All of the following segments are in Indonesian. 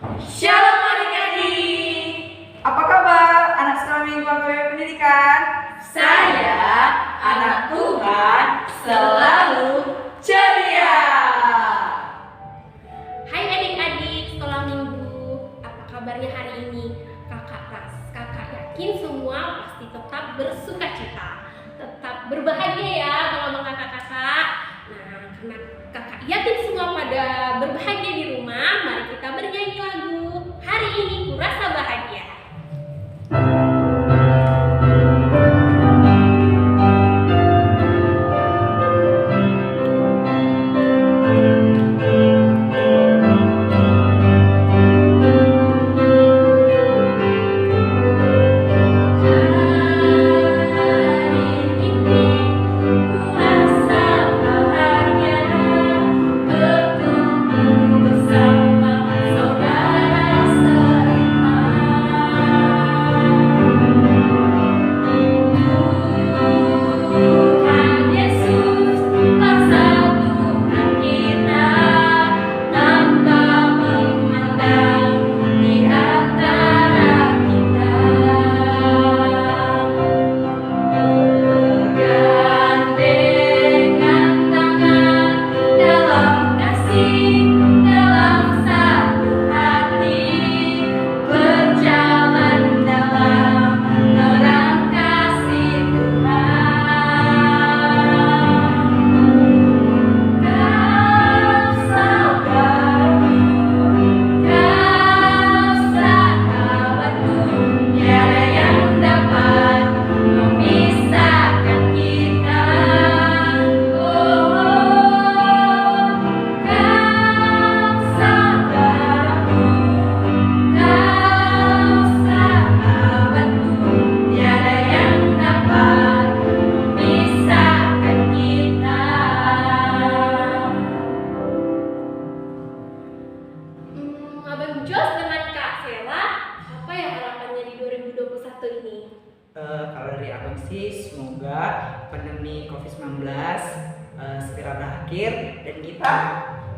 Shalom adik-adik. Apa kabar anak sekolah minggu AKBP Pendidikan? Saya anak Tuhan selalu ceria. Hai adik-adik sekolah minggu, apa kabarnya hari ini? Kakak yakin semua pasti tetap bersuka cita, tetap berbahagia ya kalau kakak-kakak. Nah, karena kakak yakin semua pada berbahagia di rumah, mari kita bernyanyi lagu Hari Ini Kurasa Bahagia. Abang Jos dengan Kak Sela, apa ya harapannya di 2021 ini? Kalau dari abang sih, semoga pandemi COVID-19 segera berakhir dan kita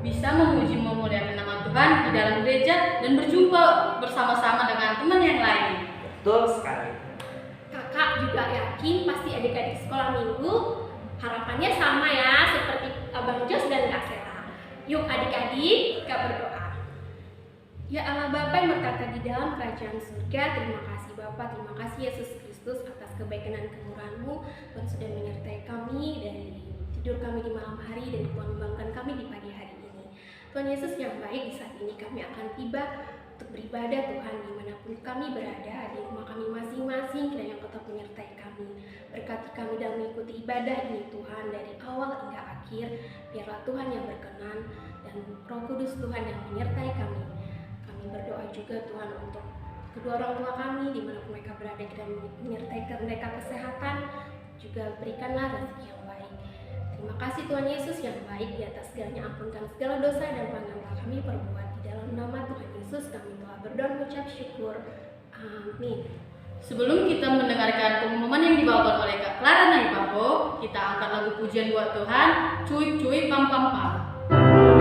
Bisa memuji memuliakan nama Tuhan di dalam gereja dan berjumpa bersama-sama dengan teman yang lain. betul sekali. Kakak juga yakin pasti adik-adik sekolah minggu harapannya sama ya seperti Abang Jos dan Kak Sela. Yuk adik-adik, kita berdoa. Ya Allah Bapa yang berkata di dalam kerajaan surga, terima kasih Bapa, terima kasih Yesus Kristus atas kebaikan dan kemurahan-Mu. Tuhan sudah menyertai kami dari tidur kami di malam hari dan Tuhan membangunkan kami di pagi hari ini. Tuhan Yesus yang baik, di saat ini kami akan tiba untuk beribadah Tuhan dimanapun kami berada, di rumah kami masing-masing, kiranya Engkau tetap menyertai kami. Berkati kami dalam mengikuti ibadah ini Tuhan dari awal hingga akhir, biarlah Tuhan yang berkenan dan Roh Kudus Tuhan yang menyertai kami. Kami berdoa juga Tuhan untuk kedua orang tua kami dimanapun mereka berada, dan menyertai mereka kesehatan, juga berikanlah rezeki yang baik. Terima kasih Tuhan Yesus yang baik, di atas segalanya ampunkan segala dosa dan pelanggaran kami perbuat. Di dalam nama Tuhan Yesus kami telah berdoa mengucap syukur. Amin. Sebelum kita mendengarkan pengumuman yang dibawakan oleh Kak Clara Naipapo, kita angkat lagu pujian buat Tuhan, Cuip Cuip Pam Pam Pam. Cuip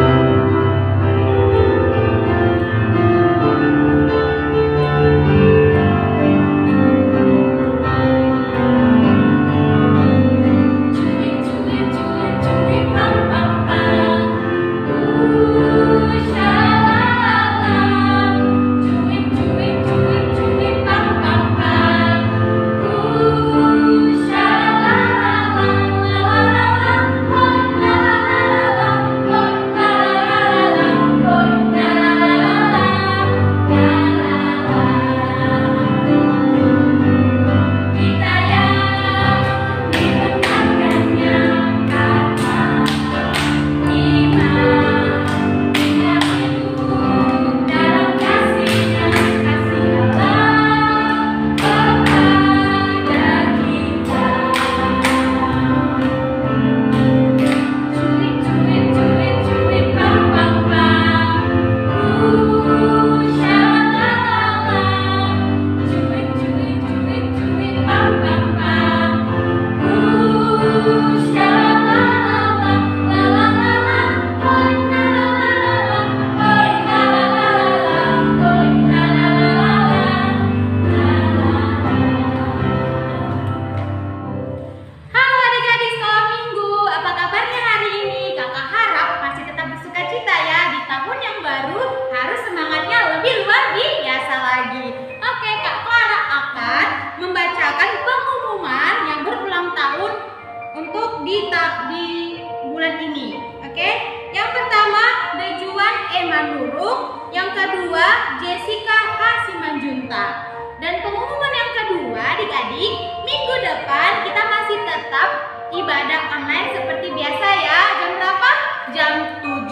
di bulan ini. Oke? Yang pertama Dejuan Emanurung, yang kedua Jessica H. Simanjunta. Dan pengumuman yang kedua adik-adik, minggu depan kita masih tetap ibadah online seperti biasa ya. Jam berapa? Jam 7.30.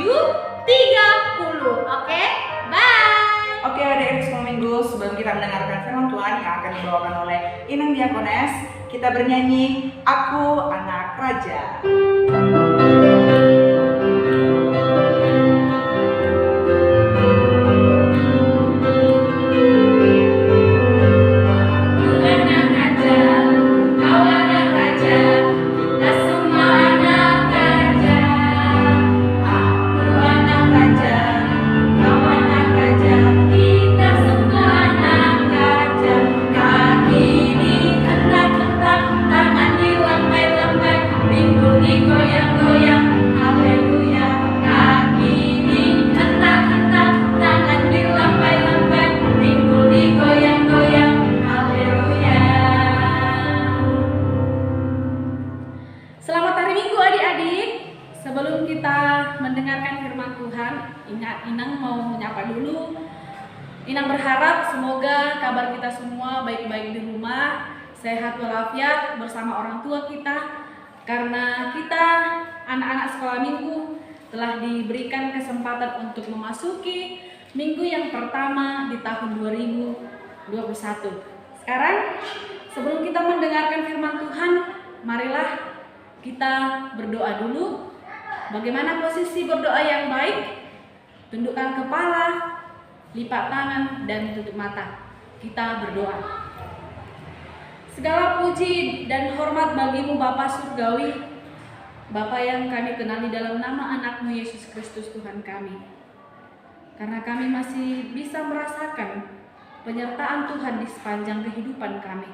Oke? Bye. Oke adik-adik sekolah minggu, sebelum kita mendengarkan firman Tuhan yang akan dibawakan oleh Inang Diakones, kita bernyanyi Aku Anak Raja. Inang mau menyapa dulu. Inang berharap semoga kabar kita semua baik-baik di rumah, sehat walafiat bersama orang tua kita. Karena kita anak-anak sekolah minggu telah diberikan kesempatan untuk memasuki minggu yang pertama di tahun 2021. Sekarang sebelum kita mendengarkan firman Tuhan, marilah kita berdoa dulu. Bagaimana posisi berdoa yang baik? Tundukkan kepala, lipat tangan, dan tutup mata. Kita berdoa. Segala puji dan hormat bagimu Bapa Surgawi, Bapa yang kami kenali dalam nama anakmu Yesus Kristus Tuhan kami. Karena kami masih bisa merasakan penyertaan Tuhan di sepanjang kehidupan kami.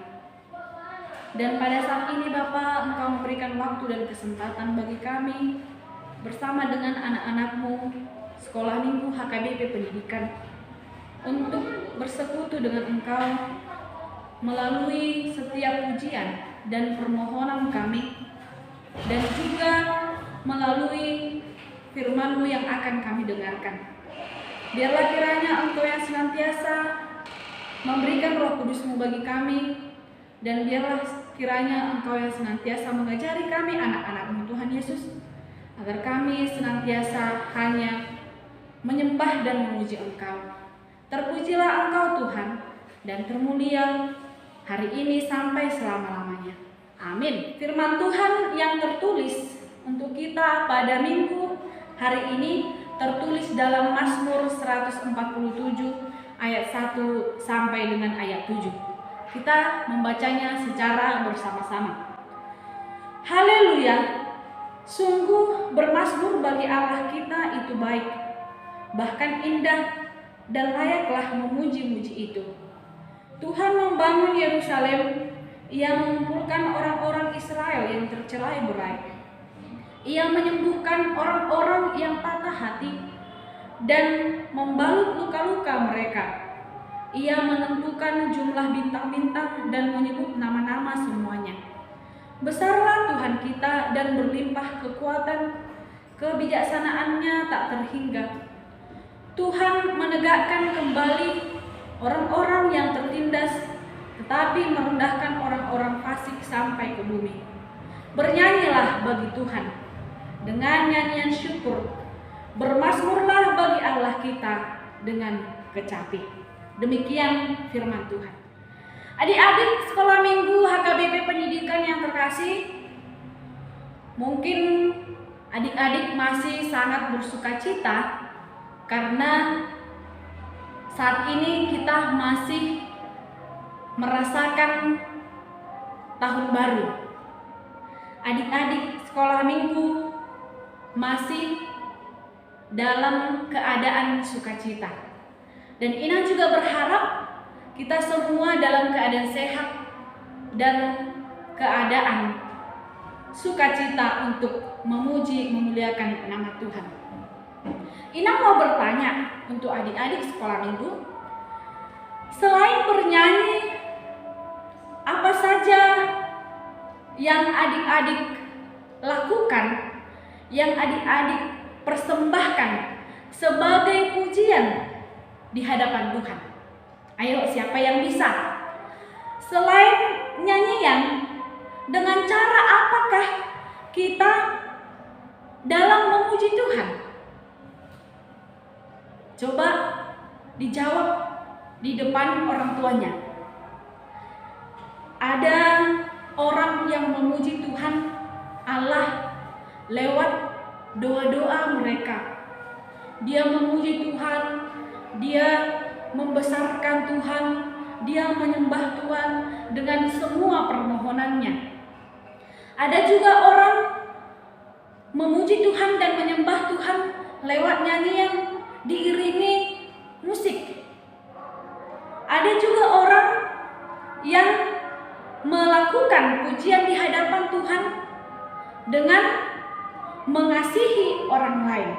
Dan pada saat ini Bapa, Engkau memberikan waktu dan kesempatan bagi kami bersama dengan anak-anakmu Sekolah Minggu HKBP Pendidikan untuk bersekutu dengan Engkau melalui setiap pujian dan permohonan kami, dan juga melalui firman-Mu yang akan kami dengarkan. Biarlah kiranya Engkau yang senantiasa memberikan Roh Kudus-Mu bagi kami, dan biarlah kiranya Engkau yang senantiasa mengajari kami anak-anak-Mu Tuhan Yesus, agar kami senantiasa hanya menyembah dan memuji Engkau. Terpujilah Engkau Tuhan, dan termulia hari ini sampai selama-lamanya. Amin. Firman Tuhan yang tertulis untuk kita pada minggu hari ini tertulis dalam Mazmur 147 ayat 1 sampai dengan ayat 7. Kita membacanya secara bersama-sama. Haleluya. Sungguh bermazmur bagi Allah kita itu baik, bahkan indah, dan layaklah memuji-muji itu. Tuhan membangun Yerusalem, Ia mengumpulkan orang-orang Israel yang tercerai-berai. Ia menyembuhkan orang-orang yang patah hati dan membalut luka-luka mereka. Ia menentukan jumlah bintang-bintang dan menyebut nama-nama semuanya. Besarlah Tuhan kita dan berlimpah kekuatan, kebijaksanaannya tak terhingga. Tuhan menegakkan kembali orang-orang yang tertindas, tetapi merendahkan orang-orang fasik sampai ke bumi. Bernyanyilah bagi Tuhan dengan nyanyian syukur, bermazmurlah bagi Allah kita dengan kecapi. Demikian firman Tuhan. Adik-adik sekolah minggu HKBP Pendidikan yang terkasih, mungkin adik-adik masih sangat bersukacita karena saat ini kita masih merasakan tahun baru. Adik-adik sekolah minggu masih dalam keadaan sukacita. Dan Ina juga berharap kita semua dalam keadaan sehat dan keadaan sukacita untuk memuji, memuliakan nama Tuhan. Ina mau bertanya untuk adik-adik sekolah minggu, selain bernyanyi, apa saja yang adik-adik lakukan, yang adik-adik persembahkan sebagai pujian di hadapan Tuhan? Ayo, siapa yang bisa? Selain nyanyian, dengan cara apakah kita dalam memuji Tuhan? Coba dijawab di depan orang tuanya. Ada orang yang memuji Tuhan Allah lewat doa-doa mereka. Dia memuji Tuhan, dia membesarkan Tuhan, dia menyembah Tuhan dengan semua permohonannya. Ada juga orang memuji Tuhan dan menyembah Tuhan lewat nyanyian diiringi musik. Ada juga orang yang melakukan pujian di hadapan Tuhan dengan mengasihi orang lain.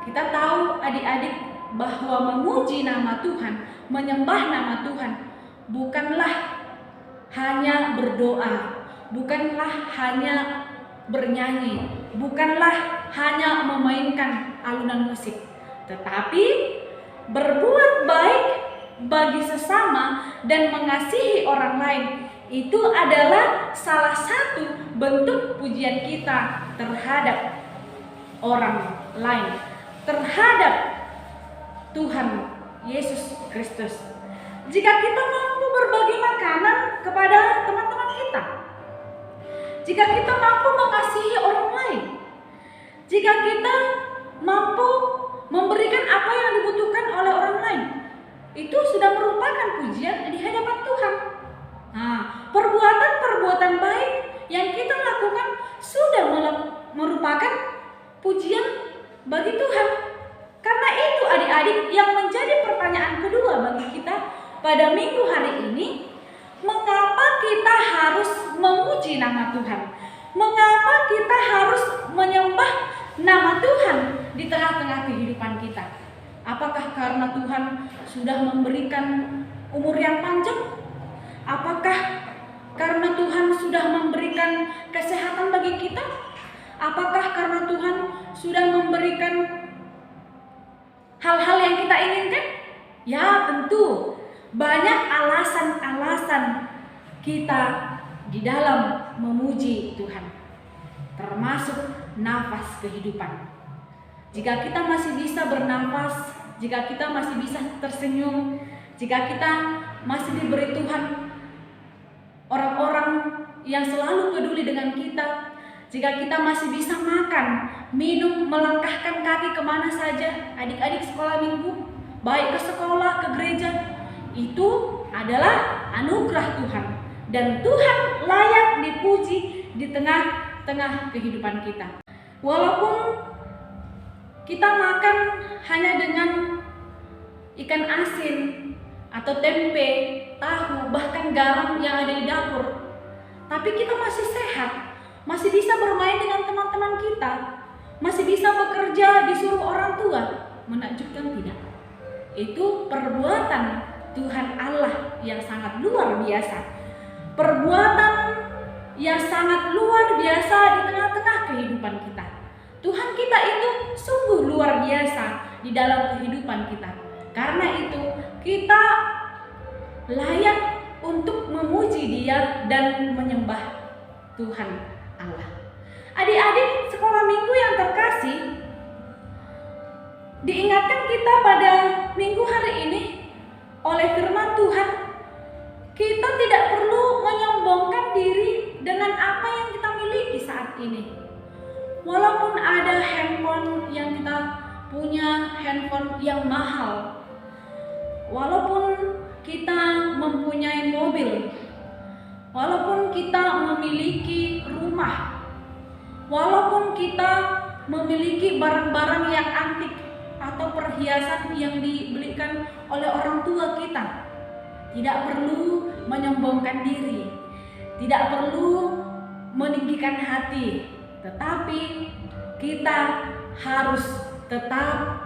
Kita tahu adik-adik bahwa memuji nama Tuhan, menyembah nama Tuhan bukanlah hanya berdoa, bukanlah hanya bernyanyi, bukanlah hanya memainkan alunan musik, tetapi berbuat baik bagi sesama dan mengasihi orang lain. Itu adalah salah satu bentuk pujian kita terhadap orang lain, terhadap Tuhan Yesus Kristus. Jika kita mampu berbagi makanan kepada teman-teman kita, jika kita mampu mengasihi orang lain, jika kita mampu memberikan apa yang dibutuhkan oleh orang lain, itu sudah merupakan pujian di hadapan Tuhan. Nah, perbuatan-perbuatan baik yang kita lakukan sudah merupakan pujian bagi Tuhan. Karena itu adik-adik, yang menjadi pertanyaan kedua bagi kita pada minggu hari ini, mengapa kita harus memuji nama Tuhan? Mengapa kita harus menyembah nama Tuhan di tengah-tengah kehidupan kita? Apakah karena Tuhan sudah memberikan umur yang panjang? Apakah karena Tuhan sudah memberikan kesehatan bagi kita? Apakah karena Tuhan sudah memberikan hal-hal yang kita inginkan? Ya, tentu banyak alasan-alasan kita di dalam memuji Tuhan, termasuk nafas kehidupan. Jika kita masih bisa bernafas, jika kita masih bisa tersenyum, jika kita masih diberi Tuhan orang-orang yang selalu peduli dengan kita, jika kita masih bisa makan, minum, melangkahkan kaki kemana saja, adik-adik sekolah minggu, baik ke sekolah, ke gereja, itu adalah anugerah Tuhan. Dan Tuhan layak dipuji di tengah-tengah kehidupan kita. Walaupun kita makan hanya dengan ikan asin atau tempe, tahu, bahkan garam yang ada di dapur, tapi kita masih sehat, masih bisa bermain dengan teman-teman kita, masih bisa bekerja disuruh orang tua. Menakjubkan tidak? Itu perbuatan Tuhan Allah yang sangat luar biasa, perbuatan yang sangat luar biasa di tengah-tengah kehidupan kita. Tuhan kita itu sungguh luar biasa di dalam kehidupan kita. Karena itu kita layak untuk memuji Dia dan menyembah Tuhan Allah. Adik-adik sekolah minggu yang terkasih, diingatkan kita pada minggu hari ini oleh firman Tuhan, kita tidak perlu menyombongkan diri dengan apa yang kita miliki saat ini. Walaupun ada handphone yang kita punya, handphone yang mahal, walaupun kita mempunyai mobil, walaupun kita memiliki rumah, walaupun kita memiliki barang-barang yang antik atau perhiasan yang dibelikan oleh orang tua kita, tidak perlu menyombongkan diri, tidak perlu meninggikan hati, tetapi kita harus tetap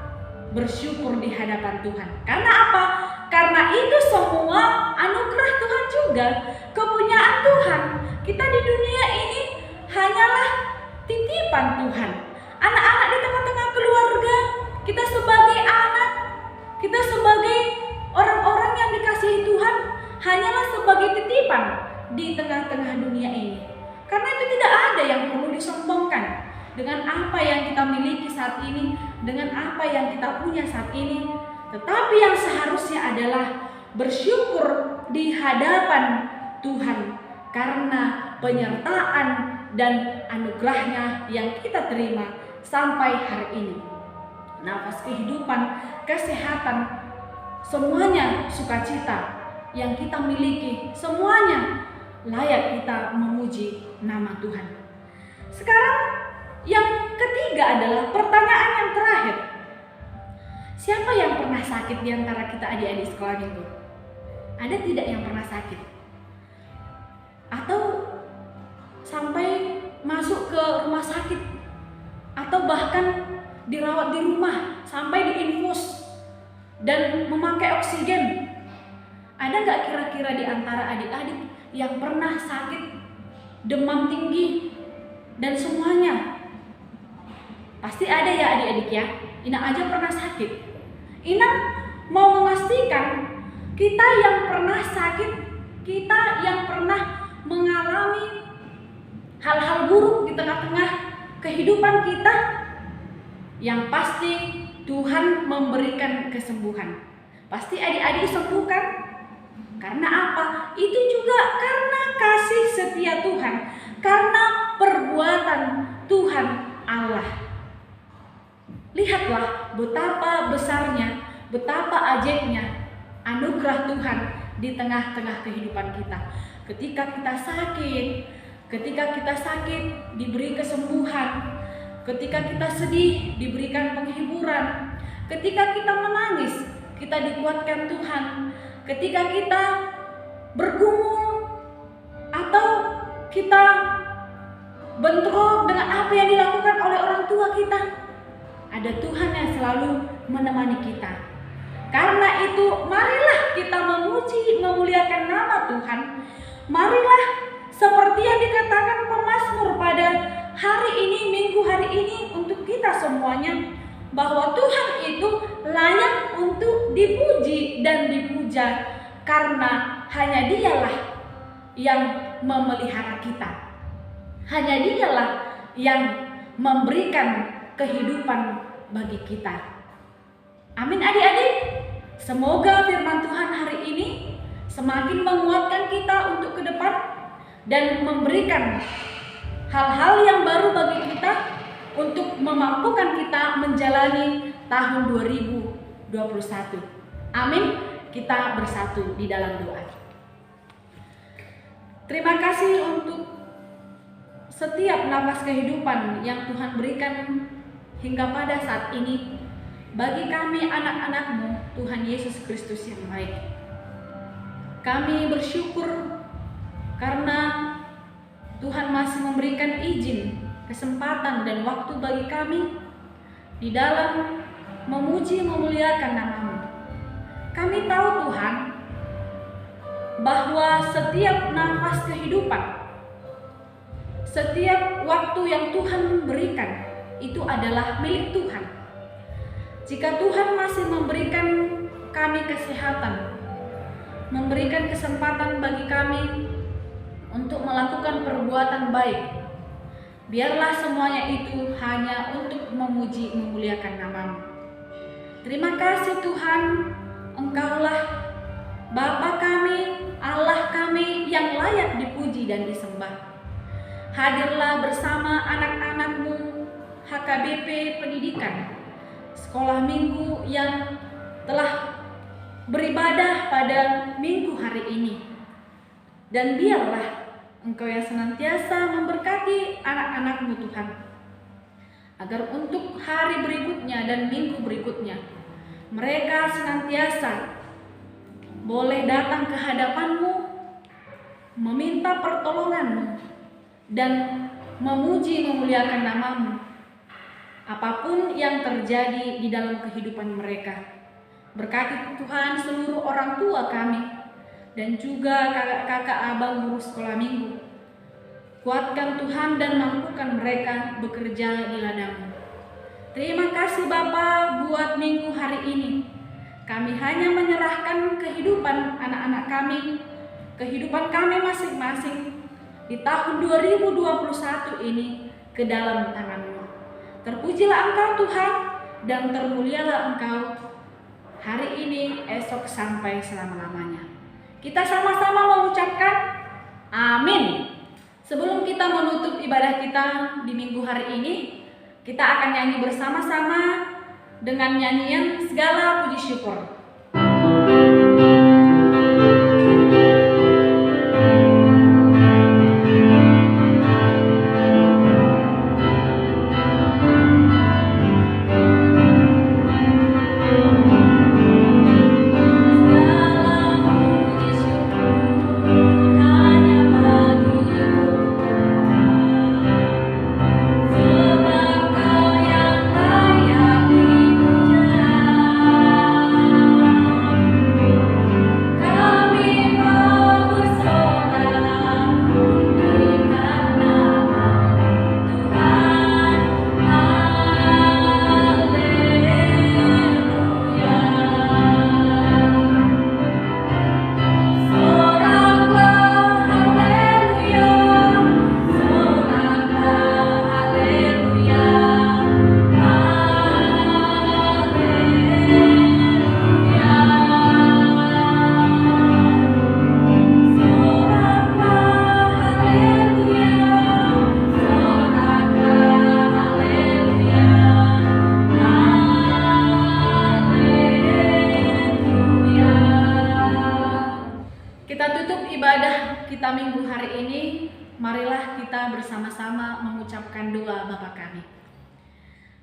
bersyukur di hadapan Tuhan. Karena apa? Karena itu semua anugerah Tuhan juga, kepunyaan Tuhan. Kita di dunia ini hanyalah titipan Tuhan. Anak-anak di tengah-tengah keluarga, kita sebagai anak, kita sebagai orang-orang yang dikasihi Tuhan, hanyalah sebagai titipan di tengah-tengah dunia ini. Karena itu tidak ada yang perlu disombongkan dengan apa yang kita miliki saat ini, dengan apa yang kita punya saat ini. Tetapi yang seharusnya adalah bersyukur di hadapan Tuhan karena penyertaan dan anugerahnya yang kita terima sampai hari ini. Nafas kehidupan, kesehatan, semuanya sukacita yang kita miliki, semuanya layak kita memuji nama Tuhan. Sekarang yang ketiga adalah pertanyaan yang terakhir. Siapa yang pernah sakit di antara kita adik-adik sekolah minggu? Ada tidak yang pernah sakit? Atau sampai masuk ke rumah sakit? Atau bahkan dirawat di rumah sampai diinfus dan memakai oksigen? Ada nggak kira-kira di antara adik-adik yang pernah sakit, demam tinggi, dan semuanya? Pasti ada ya adik-adik ya. Ina aja pernah sakit. Ina mau memastikan kita yang pernah sakit, kita yang pernah mengalami hal-hal buruk di tengah-tengah kehidupan kita, yang pasti Tuhan memberikan kesembuhan. Pasti adik-adik sembuh kan? Karena apa? Itu juga karena kasih setia Tuhan, karena perbuatan Tuhan Allah. Lihatlah betapa besarnya, betapa ajaibnya anugerah Tuhan di tengah-tengah kehidupan kita. Ketika kita sakit diberi kesembuhan, ketika kita sedih diberikan penghiburan, ketika kita menangis kita dikuatkan Tuhan, ketika kita bergumul atau kita bentrok dengan apa yang dilakukan oleh orang tua kita, ada Tuhan yang selalu menemani kita. Karena itu marilah kita memuji, memuliakan nama Tuhan. Marilah seperti yang dikatakan pemazmur pada hari ini, minggu hari ini untuk kita semuanya, bahwa Tuhan itu layak untuk dipuji dan dipuja karena hanya Dialah yang memelihara kita. Hanya Dialah yang memberikan kehidupan bagi kita. Amin adik-adik. Semoga firman Tuhan hari ini semakin menguatkan kita untuk ke depan dan memberikan hal-hal yang baru bagi kita untuk memampukan kita menjalani tahun 2021. Amin. Kita bersatu di dalam doa. Terima kasih untuk setiap nafas kehidupan yang Tuhan berikan hingga pada saat ini bagi kami anak-anak-Mu, Tuhan Yesus Kristus yang baik. Kami bersyukur karena Tuhan masih memberikan izin, kesempatan dan waktu bagi kami di dalam memuji memuliakan nama-Mu. Kami tahu Tuhan bahwa setiap nafas kehidupan, setiap waktu yang Tuhan berikan itu adalah milik Tuhan. Jika Tuhan masih memberikan kami kesehatan, memberikan kesempatan bagi kami untuk melakukan perbuatan baik, biarlah semuanya itu hanya untuk memuji memuliakan nama-Mu. Terima kasih Tuhan, Engkaulah Bapa kami, Allah kami yang layak dipuji dan disembah. Hadirlah bersama anak-anak-Mu HKBP Pendidikan, sekolah minggu yang telah beribadah pada minggu hari ini. Dan biarlah Engkau yang senantiasa memberkati anak-anak-Mu Tuhan, agar untuk hari berikutnya dan minggu berikutnya mereka senantiasa boleh datang ke hadapan-Mu, meminta pertolongan-Mu, dan memuji memuliakan nama-Mu apapun yang terjadi di dalam kehidupan mereka. Berkati Tuhan seluruh orang tua kami dan juga kakak-kakak abang guru sekolah minggu. Kuatkan Tuhan dan mampukan mereka bekerja di ladang-Mu. Terima kasih Bapa buat minggu hari ini. Kami hanya menyerahkan kehidupan anak-anak kami, kehidupan kami masing-masing di tahun 2021 ini ke dalam tangan-Mu. Terpujilah Engkau Tuhan dan termulialah Engkau hari ini, esok, sampai selama-lamanya. Kita sama-sama mengucapkan amin. Sebelum kita menutup ibadah kita di minggu hari ini, kita akan nyanyi bersama-sama dengan nyanyian Segala Puji Syukur. Kita minggu hari ini, marilah kita bersama-sama mengucapkan doa Bapa kami.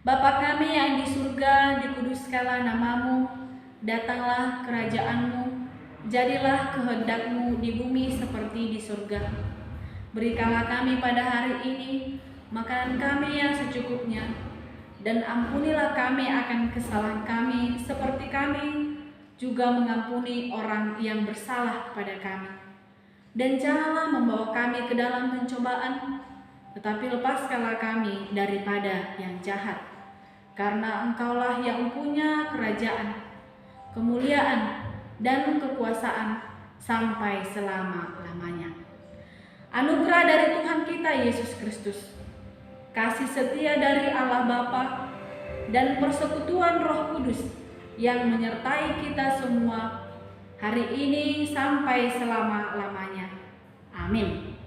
Bapa kami yang di surga, dikuduskanlah nama-Mu, datanglah kerajaan-Mu, jadilah kehendak-Mu di bumi seperti di surga. Berikanlah kami pada hari ini makanan kami yang secukupnya, dan ampunilah kami akan kesalahan kami seperti kami juga mengampuni orang yang bersalah kepada kami. Dan janganlah membawa kami ke dalam pencobaan, tetapi lepaskanlah kami daripada yang jahat. Karena Engkaulah yang punya kerajaan, kemuliaan, dan kekuasaan sampai selama-lamanya. Anugerah dari Tuhan kita Yesus Kristus, kasih setia dari Allah Bapa, dan persekutuan Roh Kudus yang menyertai kita semua hari ini sampai selama-lamanya. Amin.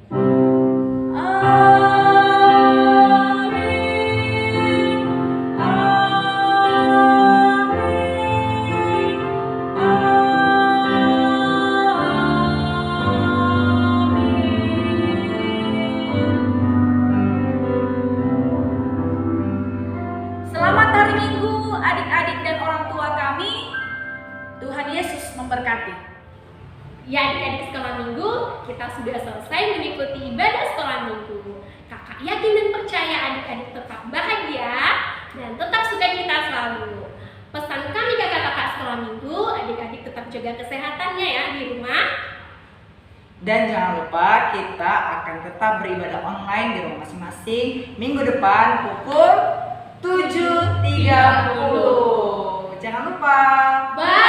Selamat hari Minggu adik-adik dan orang tua kami. Tuhan Yesus memberkati. Ya adik-adik sekolah minggu, kita sudah selesai mengikuti ibadah sekolah minggu. Kakak yakin dan percaya adik-adik tetap bahagia dan tetap sukacita selalu. Pesan kami kakak-kakak sekolah minggu, adik-adik tetap jaga kesehatannya ya di rumah. Dan jangan lupa kita akan tetap beribadah online di rumah masing-masing minggu depan pukul 7.30. Jangan lupa. Bye.